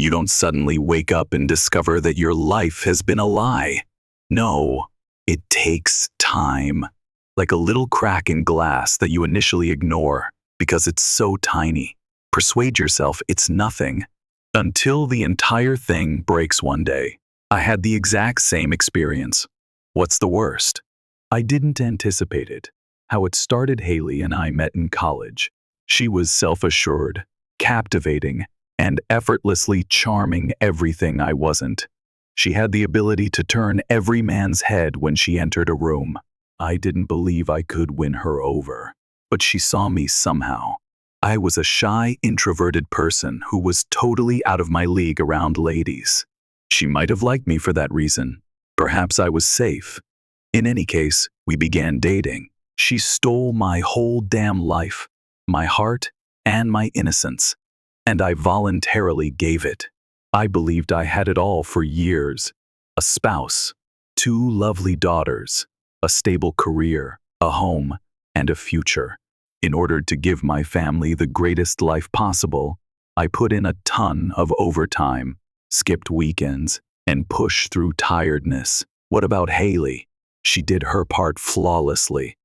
You don't suddenly wake up and discover that your life has been a lie. No, it takes time. Like a little crack in glass that you initially ignore because it's so tiny. Persuade yourself it's nothing. Until the entire thing breaks one day. I had the exact same experience. What's the worst? I didn't anticipate it. How it started. Haley and I met in college. She was self-assured, captivating, and effortlessly charming everything I wasn't. She had the ability to turn every man's head when she entered a room. I didn't believe I could win her over, but she saw me somehow. I was a shy, introverted person who was totally out of my league around ladies. She might have liked me for that reason. Perhaps I was safe. In any case, we began dating. She stole my whole damn life, my heart, and my innocence. And I voluntarily gave it. I believed I had it all for years. A spouse, 2 lovely daughters, a stable career, a home, and a future. In order to give my family the greatest life possible, I put in a ton of overtime, skipped weekends, and pushed through tiredness. What about Haley? She did her part flawlessly.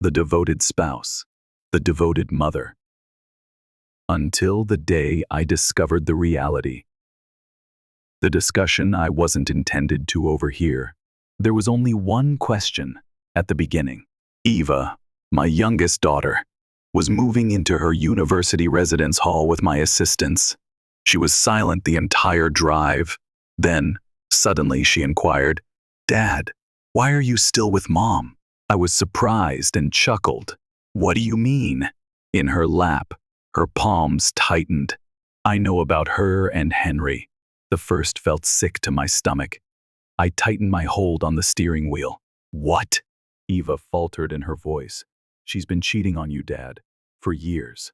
The devoted spouse, the devoted mother. Until the day I discovered the reality. The discussion I wasn't intended to overhear. There was only one question at the beginning. Eva, my youngest daughter, was moving into her university residence hall with my assistants. She was silent the entire drive. Then, suddenly she inquired, "Dad, why are you still with Mom?" I was surprised and chuckled. "What do you mean?" In her lap, her palms tightened. I know about her and Henry. The first felt sick to my stomach. I tightened my hold on the steering wheel. "What?" Eva faltered in her voice. "She's been cheating on you, Dad, for years.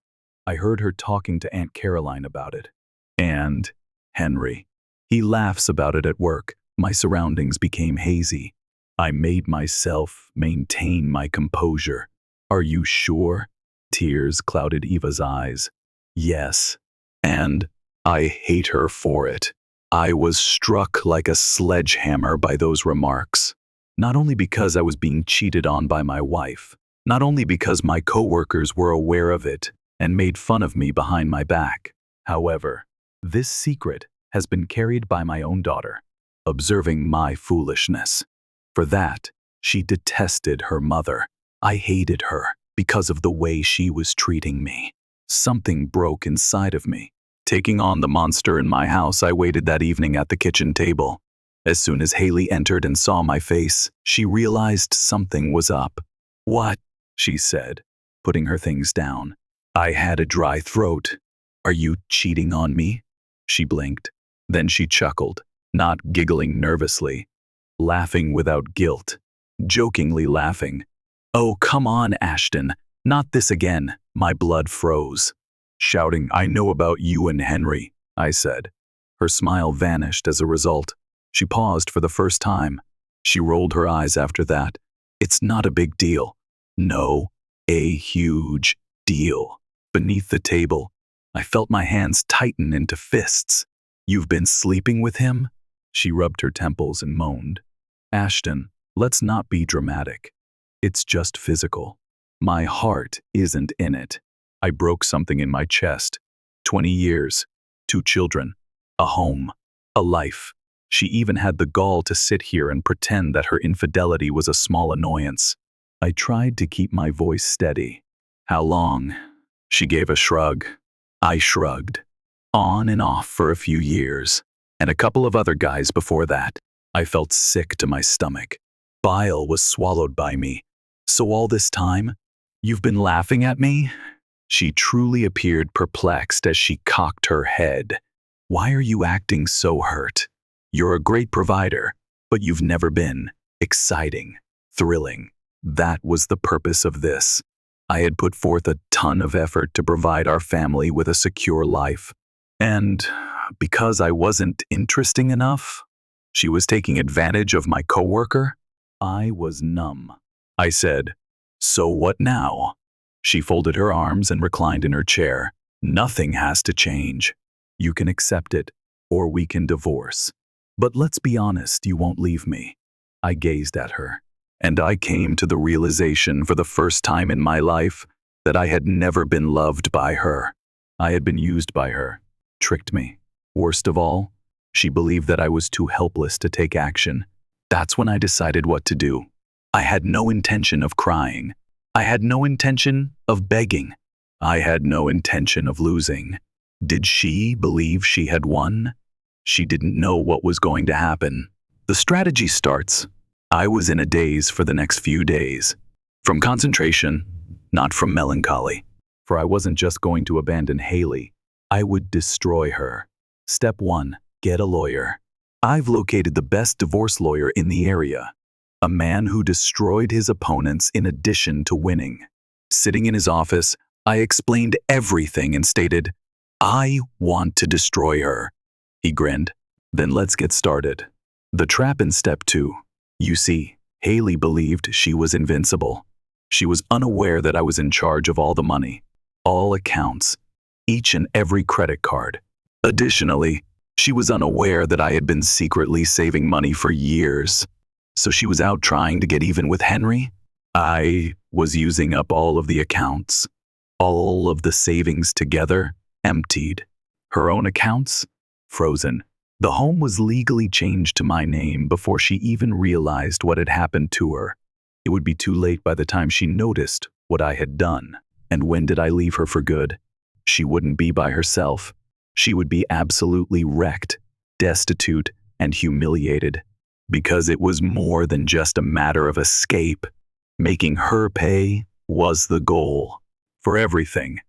I heard her talking to Aunt Caroline about it. And Henry. He laughs about it at work. My surroundings became hazy. I made myself maintain my composure. "Are you sure?" Tears clouded Eva's eyes. "Yes. And I hate her for it." I was struck like a sledgehammer by those remarks. Not only because I was being cheated on by my wife, not only because my coworkers were aware of it and made fun of me behind my back. However, this secret has been carried by my own daughter, observing my foolishness. For that, she detested her mother. I hated her because of the way she was treating me. Something broke inside of me. Taking on the monster in my house, I waited that evening at the kitchen table. As soon as Haley entered and saw my face, she realized something was up. "What?" she said, putting her things down. I had a dry throat. "Are you cheating on me?" She blinked. Then she chuckled, not giggling nervously, laughing without guilt, jokingly laughing. "Oh, come on, Ashton, not this again." My blood froze. Shouting, "I know about you and Henry," I said. Her smile vanished as a result. She paused for the first time. She rolled her eyes after that. "It's not a big deal." No, a huge deal. Beneath the table, I felt my hands tighten into fists. "You've been sleeping with him?" She rubbed her temples and moaned. "Ashton, let's not be dramatic. It's just physical. My heart isn't in it. I broke something in my chest. 20 years, 2 children, a home, a life. She even had the gall to sit here and pretend that her infidelity was a small annoyance. I tried to keep my voice steady. "How long?" She gave a shrug. I shrugged. "On and off for a few years, and a couple of other guys before that." I felt sick to my stomach. Bile was swallowed by me. "So all this time, you've been laughing at me?" She truly appeared perplexed as she cocked her head. "Why are you acting so hurt? You're a great provider, but you've never been exciting, thrilling. That was the purpose of this. I had put forth a ton of effort to provide our family with a secure life. And because I wasn't interesting enough, she was taking advantage of my coworker? I was numb. I said, "So what now?" She folded her arms and reclined in her chair. "Nothing has to change. You can accept it, or we can divorce. But let's be honest, you won't leave me." I gazed at her, and I came to the realization for the first time in my life that I had never been loved by her. I had been used by her, tricked me. Worst of all, she believed that I was too helpless to take action. That's when I decided what to do. I had no intention of crying. I had no intention of begging. I had no intention of losing. Did she believe she had won? She didn't know what was going to happen. The strategy starts. I was in a daze for the next few days. From concentration, not from melancholy. For I wasn't just going to abandon Haley. I would destroy her. Step 1. Get a lawyer. I've located the best divorce lawyer in the area. A man who destroyed his opponents in addition to winning. Sitting in his office, I explained everything and stated, "I want to destroy her." He grinned. "Then let's get started." The trap in step 2. You see, Haley believed she was invincible. She was unaware that I was in charge of all the money, all accounts, each and every credit card. Additionally, she was unaware that I had been secretly saving money for years. So she was out trying to get even with Henry. I was using up all of the accounts. All of the savings together, emptied. Her own accounts, frozen. The home was legally changed to my name before she even realized what had happened to her. It would be too late by the time she noticed what I had done. And when did I leave her for good? She wouldn't be by herself. She would be absolutely wrecked, destitute, and humiliated. Because it was more than just a matter of escape. Making her pay was the goal. For everything.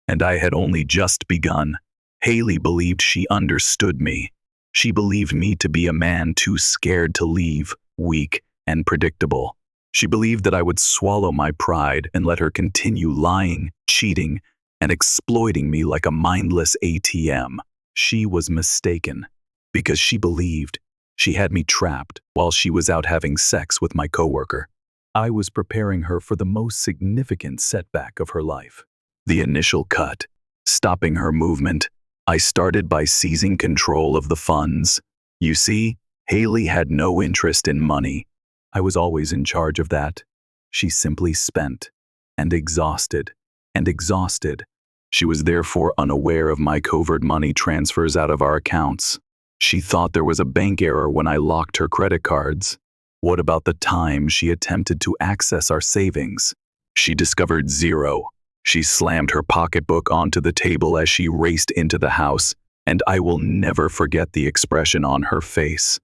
And I had only just begun. Haley believed she understood me. She believed me to be a man too scared to leave, weak, and predictable. She believed that I would swallow my pride and let her continue lying, cheating, and exploiting me like a mindless ATM. She was mistaken, because she believed she had me trapped while she was out having sex with my coworker. I was preparing her for the most significant setback of her life. The initial cut, stopping her movement. I started by seizing control of the funds. You see, Haley had no interest in money. I was always in charge of that. She simply spent, and exhausted, and exhausted. She was therefore unaware of my covert money transfers out of our accounts. She thought there was a bank error when I locked her credit cards. What about the time she attempted to access our savings? She discovered zero. She slammed her pocketbook onto the table as she raced into the house, and I will never forget the expression on her face.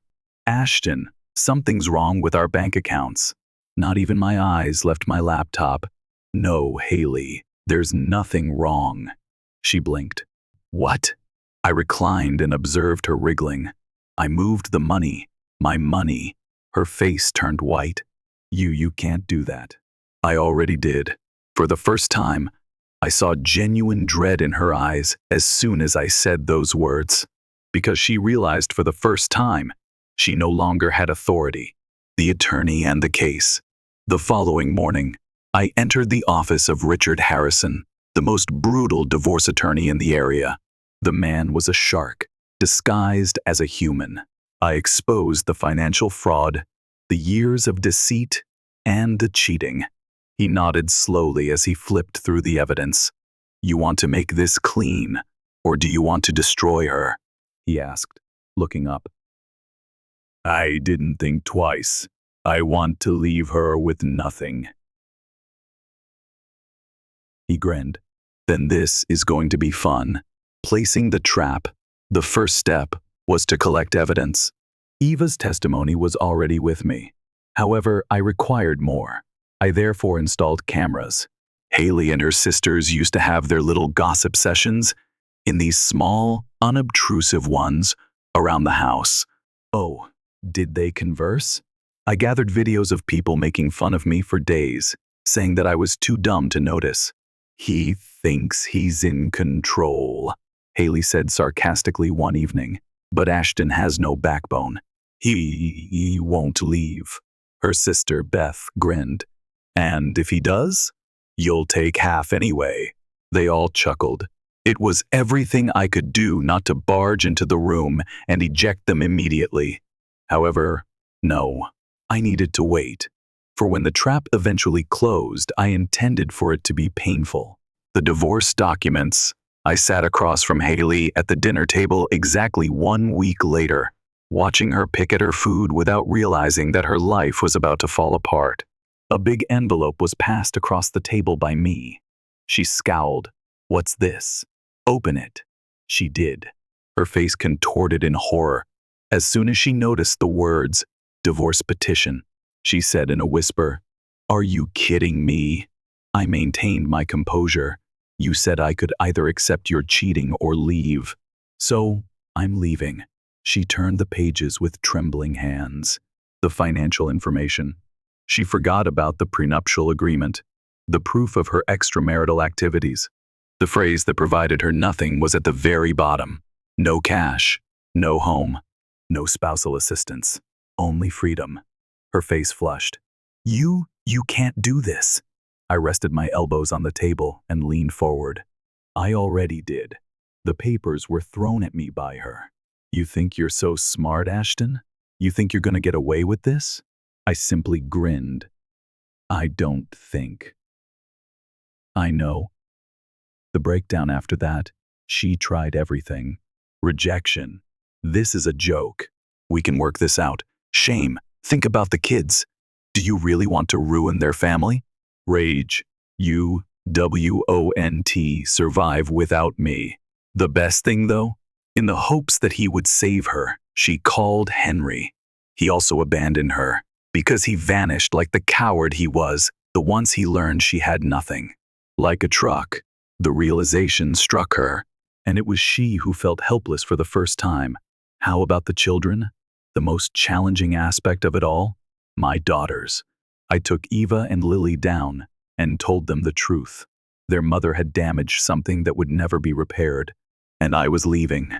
"Ashton, something's wrong with our bank accounts." Not even my eyes left my laptop. "No, Haley, there's nothing wrong." She blinked. "What?" I reclined and observed her wriggling. I moved the money, my money. Her face turned white. You can't do that." I already did. For the first time, I saw genuine dread in her eyes as soon as I said those words. Because she realized for the first time, she no longer had authority, the attorney and the case. The following morning, I entered the office of Richard Harrison, the most brutal divorce attorney in the area. The man was a shark, disguised as a human. I exposed the financial fraud, the years of deceit, and the cheating. He nodded slowly as he flipped through the evidence. "You want to make this clean, or do you want to destroy her?" he asked, looking up. "I didn't think twice. I want to leave her with nothing." He grinned. "Then this is going to be fun." Placing the trap, the first step was to collect evidence. Eva's testimony was already with me. However, I required more. I therefore installed cameras. Haley and her sisters used to have their little gossip sessions in these small, unobtrusive ones around the house. Oh, did they converse? I gathered videos of people making fun of me for days, saying that I was too dumb to notice. "He thinks he's in control," Haley said sarcastically one evening. "But Ashton has no backbone. He won't leave." Her sister, Beth, grinned. "And if he does, you'll take half anyway." They all chuckled. It was everything I could do not to barge into the room and eject them immediately. However, no, I needed to wait. For when the trap eventually closed, I intended for it to be painful. The divorce documents. I sat across from Haley at the dinner table exactly 1 week later, watching her pick at her food without realizing that her life was about to fall apart. A big envelope was passed across the table by me. She scowled. "What's this?" "Open it." She did. Her face contorted in horror. As soon as she noticed the words, "divorce petition," she said in a whisper, "Are you kidding me?" I maintained my composure. "You said I could either accept your cheating or leave. So, I'm leaving." She turned the pages with trembling hands. The financial information. She forgot about the prenuptial agreement, the proof of her extramarital activities. The phrase that provided her nothing was at the very bottom. No cash, no home, no spousal assistance, only freedom. Her face flushed. You can't do this." I rested my elbows on the table and leaned forward. I already did. The papers were thrown at me by her. "You think you're so smart, Ashton? You think you're going to get away with this?" I simply grinned. "I don't think." I know. The breakdown after that, she tried everything. Rejection. "This is a joke. We can work this out." Shame. "Think about the kids. Do you really want to ruin their family?" Rage. "You survive without me." The best thing, though? In the hopes that he would save her, she called Henry. He also abandoned her, because he vanished like the coward he was the once he learned she had nothing. Like a truck, the realization struck her, and it was she who felt helpless for the first time. How about the children? The most challenging aspect of it all? My daughters. I took Eva and Lily down and told them the truth. Their mother had damaged something that would never be repaired, and I was leaving.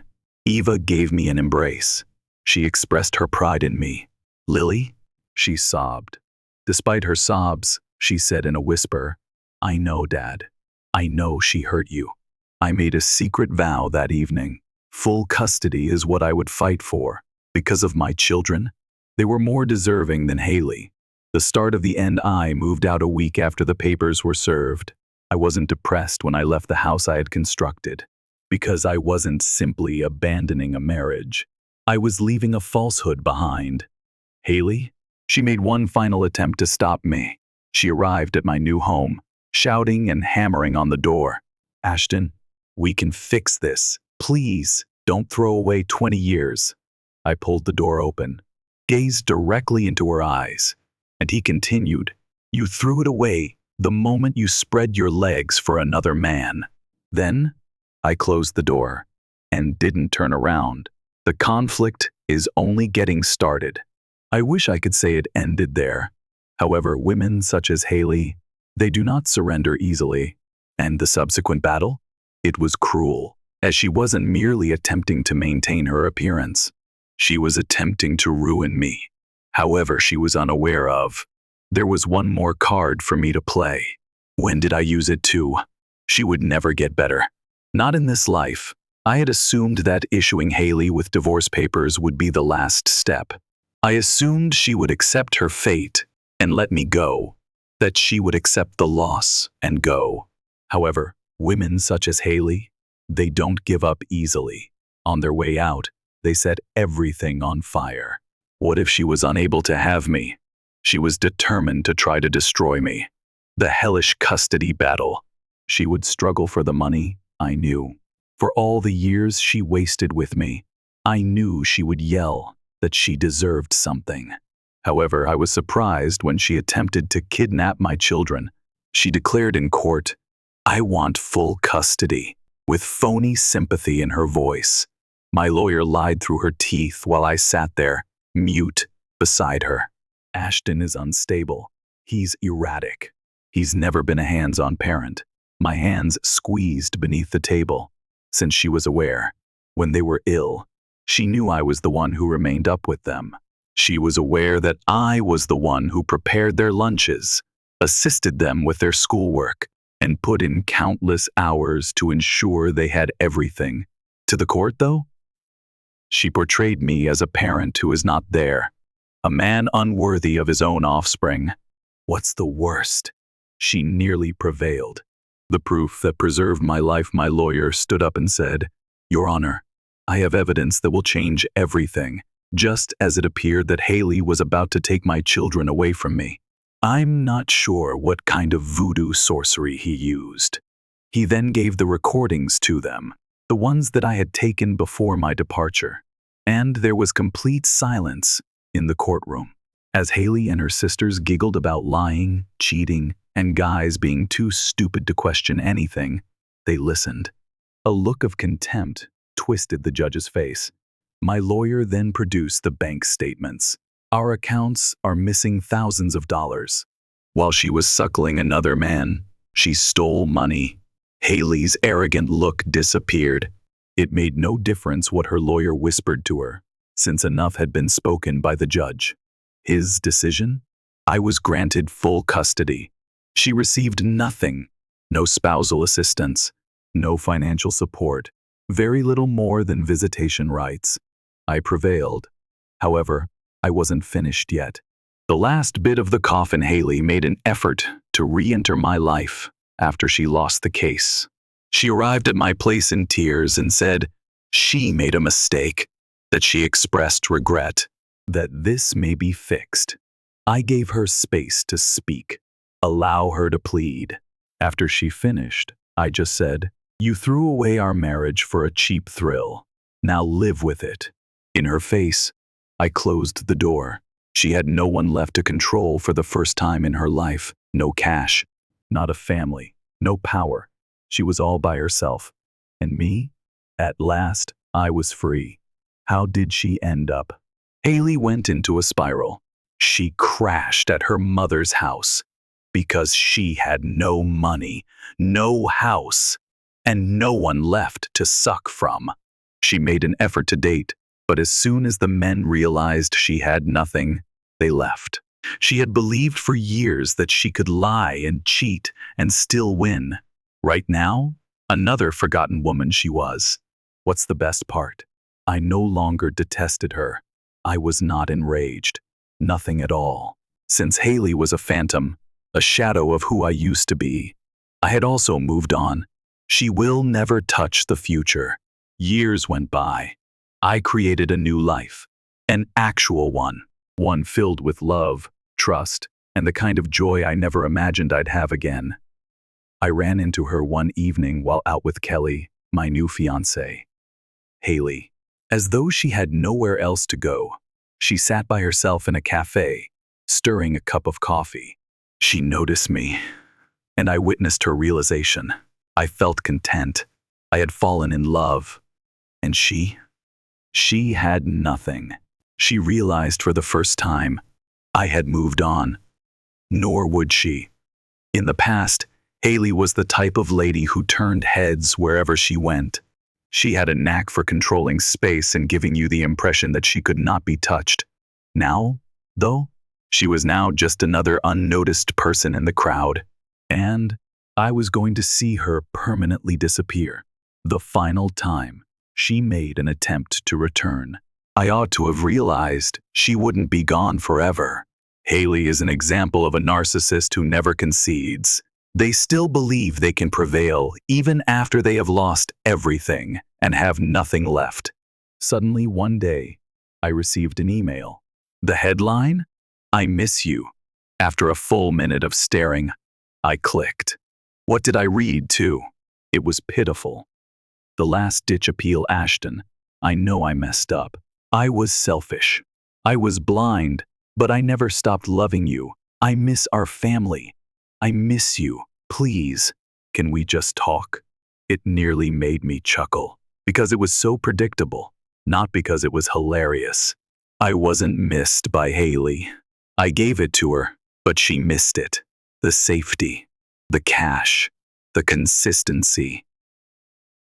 Eva gave me an embrace. She expressed her pride in me. "Lily?" She sobbed. Despite her sobs, she said in a whisper, "I know, Dad. I know she hurt you." I made a secret vow that evening. Full custody is what I would fight for. Because of my children, they were more deserving than Haley. The start of the end. I moved out a week after the papers were served. I wasn't depressed when I left the house I had constructed, because I wasn't simply abandoning a marriage. I was leaving a falsehood behind. Haley? She made one final attempt to stop me. She arrived at my new home, shouting and hammering on the door. "Ashton, we can fix this. Please, don't throw away 20 years. I pulled the door open, gazed directly into her eyes, and he continued, "You threw it away the moment you spread your legs for another man." Then, I closed the door and didn't turn around. The conflict is only getting started. I wish I could say it ended there. However, women such as Haley, they do not surrender easily. And the subsequent battle? It was cruel, as she wasn't merely attempting to maintain her appearance. She was attempting to ruin me. However, she was unaware of. There was one more card for me to play. When did I use it too? She would never get better. Not in this life. I had assumed that issuing Haley with divorce papers would be the last step. I assumed she would accept her fate and let me go, that she would accept the loss and go. However, women such as Haley, they don't give up easily. On their way out, they set everything on fire. What if she was unable to have me? She was determined to try to destroy me. The hellish custody battle. She would struggle for the money, I knew. For all the years she wasted with me, I knew she would yell that she deserved something. However, I was surprised when she attempted to kidnap my children. She declared in court, "I want full custody," with phony sympathy in her voice. My lawyer lied through her teeth while I sat there, mute, beside her. Ashton is unstable. He's erratic. He's never been a hands-on parent. My hands squeezed beneath the table. Since she was aware, when they were ill, she knew I was the one who remained up with them. She was aware that I was the one who prepared their lunches, assisted them with their schoolwork, and put in countless hours to ensure they had everything. To the court, though, she portrayed me as a parent who is not there, a man unworthy of his own offspring. What's the worst? She nearly prevailed. The proof that preserved my life, my lawyer stood up and said, "Your Honor, I have evidence that will change everything, just as it appeared that Haley was about to take my children away from me. I'm not sure what kind of voodoo sorcery he used." He then gave the recordings to them, the ones that I had taken before my departure. And there was complete silence in the courtroom, as Haley and her sisters giggled about lying, cheating, and guys being too stupid to question anything. They listened. A look of contempt twisted the judge's face. My lawyer then produced the bank statements. Our accounts are missing thousands of dollars. While she was suckling another man, she stole money. Haley's arrogant look disappeared. It made no difference what her lawyer whispered to her, since enough had been spoken by the judge. His decision? I was granted full custody. She received nothing. No spousal assistance, no financial support, very little more than visitation rights. I prevailed. However, I wasn't finished yet. The last bit of the coffin. Haley made an effort to re-enter my life after she lost the case. She arrived at my place in tears and said she made a mistake, that she expressed regret, that this may be fixed. I gave her space to speak, allow her to plead. After she finished, I just said, "You threw away our marriage for a cheap thrill. Now live with it." In her face, I closed the door. She had no one left to control for the first time in her life. No cash, not a family, no power. She was all by herself. And me? At last, I was free. How did she end up? Haley went into a spiral. She crashed at her mother's house because she had no money, no house, and no one left to suck from. She made an effort to date, but as soon as the men realized she had nothing, they left. She had believed for years that she could lie and cheat and still win. Right now, another forgotten woman she was. What's the best part? I no longer detested her. I was not enraged. Nothing at all. Since Haley was a phantom, a shadow of who I used to be, I had also moved on. She will never touch the future. Years went by. I created a new life, an actual one filled with love, trust, and the kind of joy I never imagined I'd have again. I ran into her one evening while out with Kelly, my new fiancé. Haley, as though she had nowhere else to go, she sat by herself in a cafe, stirring a cup of coffee. She noticed me, and I witnessed her realization. I felt content. I had fallen in love. And she had nothing. She realized for the first time I had moved on. Nor would she. In the past, Haley was the type of lady who turned heads wherever she went. She had a knack for controlling space and giving you the impression that she could not be touched. Now, though, she was now just another unnoticed person in the crowd, and I was going to see her permanently disappear. The final time she made an attempt to return. I ought to have realized she wouldn't be gone forever. Haley is an example of a narcissist who never concedes. They still believe they can prevail even after they have lost everything and have nothing left. Suddenly, one day, I received an email. The headline? "I miss you." After a full minute of staring, I clicked. What did I read, too? It was pitiful. The last-ditch appeal. Ashton, I know I messed up. I was selfish. I was blind, but I never stopped loving you. I miss our family. I miss you. Please, can we just talk? It nearly made me chuckle, because it was so predictable, not because it was hilarious. I wasn't missed by Haley. I gave it to her, but she missed it. The safety, the cash, the consistency.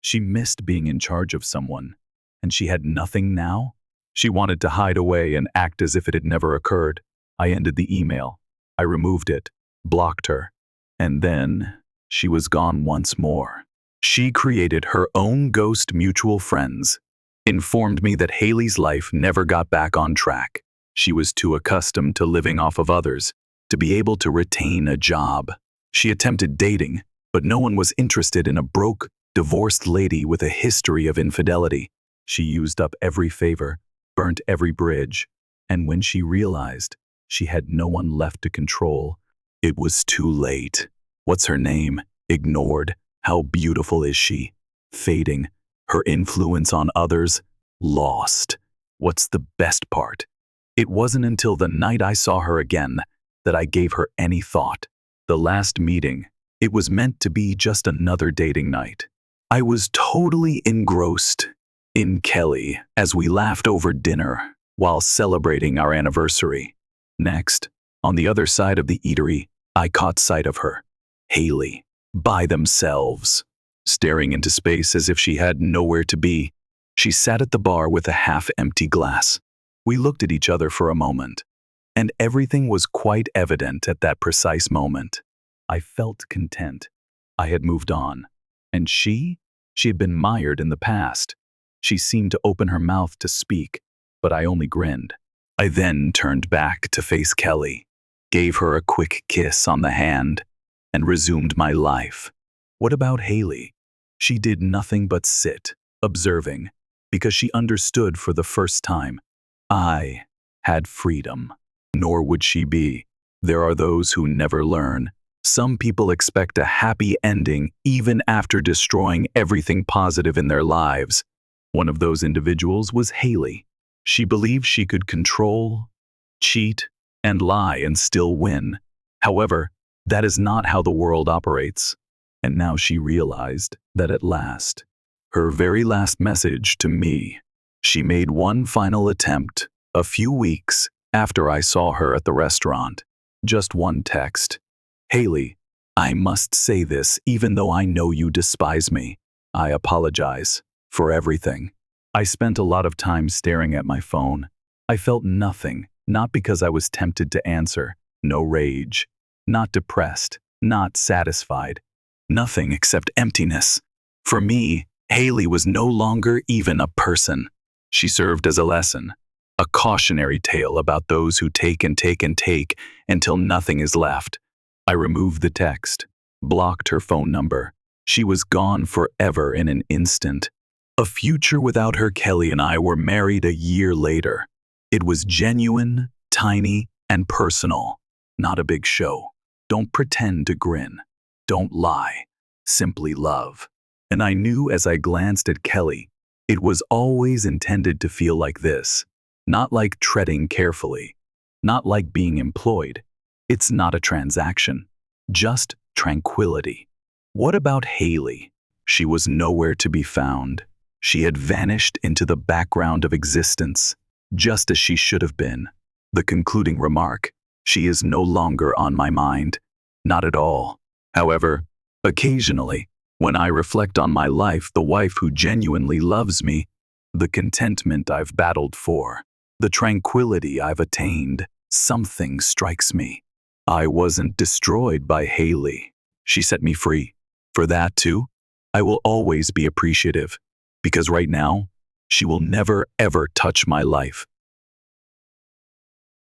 She missed being in charge of someone, and she had nothing now? She wanted to hide away and act as if it had never occurred. I ended the email. I removed it, blocked her, and then she was gone once more. She created her own ghost mutual friends, informed me that Haley's life never got back on track. She was too accustomed to living off of others to be able to retain a job. She attempted dating, but no one was interested in a broke, divorced lady with a history of infidelity. She used up every favor, burnt every bridge, and when she realized she had no one left to control, it was too late. What's her name? Ignored. How beautiful is she? Fading. Her influence on others? Lost. What's the best part? It wasn't until the night I saw her again that I gave her any thought. The last meeting, it was meant to be just another dating night. I was totally engrossed in Kelly as we laughed over dinner while celebrating our anniversary. Next, on the other side of the eatery, I caught sight of her, Haley, by themselves, staring into space as if she had nowhere to be. She sat at the bar with a half-empty glass. We looked at each other for a moment, and everything was quite evident at that precise moment. I felt content. I had moved on, and she had been mired in the past. She seemed to open her mouth to speak, but I only grinned. I then turned back to face Kelly, gave her a quick kiss on the hand, and resumed my life. What about Haley? She did nothing but sit, observing, because she understood for the first time. I had freedom. Nor would she be. There are those who never learn. Some people expect a happy ending even after destroying everything positive in their lives. One of those individuals was Haley. She believed she could control, cheat, and lie and still win. However, that is not how the world operates. And now she realized that at last. Her very last message to me. She made one final attempt a few weeks after I saw her at the restaurant. Just one text. Haley, I must say this even though I know you despise me. I apologize for everything. I spent a lot of time staring at my phone. I felt nothing, not because I was tempted to answer. No rage. Not depressed. Not satisfied. Nothing except emptiness. For me, Haley was no longer even a person. She served as a lesson. A cautionary tale about those who take and take and take until nothing is left. I removed the text, blocked her phone number. She was gone forever in an instant. A future without her. Kelly and I were married a year later. It was genuine, tiny, and personal. Not a big show. Don't pretend to grin. Don't lie. Simply love. And I knew as I glanced at Kelly, it was always intended to feel like this. Not like treading carefully. Not like being employed. It's not a transaction. Just tranquility. What about Haley? She was nowhere to be found. She had vanished into the background of existence, just as she should have been. The concluding remark, she is no longer on my mind. Not at all. However, occasionally, when I reflect on my life, the wife who genuinely loves me, the contentment I've battled for, the tranquility I've attained, something strikes me. I wasn't destroyed by Haley. She set me free. For that, too, I will always be appreciative, because right now, she will never, ever touch my life.